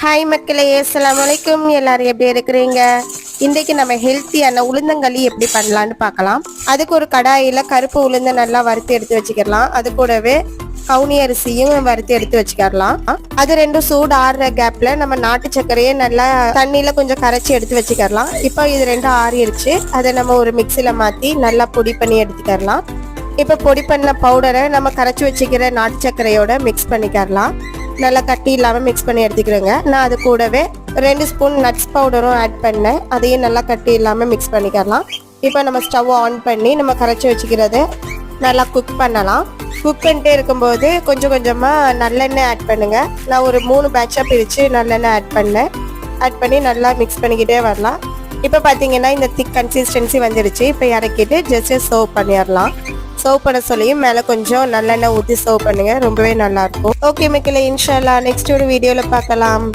Hi மக்களே, அஸ்ஸலாமு அலைக்கும். எல்லாரும் எப்படி இருக்கிறீங்க? இன்றைக்கு நம்ம ஹெல்த்தியான உளுந்தங்களி எப்படி பண்ணலான்னு பார்க்கலாம். அதுக்கு ஒரு கடாயில் கருப்பு உளுந்த நல்லா வறுத்து எடுத்து வச்சுக்கலாம். அது கூடவே கவுனி அரிசியும் வறுத்து எடுத்து வச்சுக்கலாம். அது ரெண்டும் சூடு ஆறுற கேப்ல நம்ம நாட்டு சர்க்கரையை நல்லா தண்ணியில கொஞ்சம் கரைச்சி எடுத்து வச்சுக்கலாம். இப்போ இது ரெண்டும் ஆறிடுச்சு. அதை நம்ம ஒரு மிக்சியில மாற்றி நல்லா பொடி பண்ணி எடுத்துக்கலாம். இப்போ பொடி பண்ண பவுடரை நம்ம கரைச்சி வச்சுக்கிற நாட்டு சர்க்கரையோட மிக்ஸ் பண்ணிக்கலாம். நல்லா கட்டி இல்லாமல் மிக்ஸ் பண்ணி எடுத்துக்கிறோங்க. நான் அது கூடவே 2 ஸ்பூன் நட்ஸ் பவுடரும் ஆட் பண்ணேன். அதையும் நல்லா கட்டி இல்லாமல் மிக்ஸ் பண்ணிக்கலாம். இப்போ நம்ம ஸ்டவ் ஆன் பண்ணி நம்ம கரைச்சி வச்சுக்கிறத நல்லா குக் பண்ணலாம். குக் பண்ணிட்டே இருக்கும்போது கொஞ்சம் கொஞ்சமாக நல்லெண்ணெய் ஆட் பண்ணுங்கள். நான் ஒரு 3 பேட்சாக பிரித்து நல்லெண்ணெய் ஆட் பண்ணி நல்லா மிக்ஸ் பண்ணிக்கிட்டே வரலாம். இப்போ பார்த்தீங்கன்னா இந்த திக் கன்சிஸ்டன்சி வந்துடுச்சு. இப்போ இறக்கிட்டு ஜஸ்ட் சர்வ் பண்ணிடலாம். சர்வ் பண்ண சொல்லியும் மேலே கொஞ்சம் நல்லெண்ணெய் ஊற்றி சர்வ் பண்ணுங்க. ரொம்பவே நல்லாயிருக்கும். ஓகே மக்களே, இன்ஷா அல்லாஹ் நெக்ஸ்ட் ஒரு வீடியோவில் பார்க்கலாம்.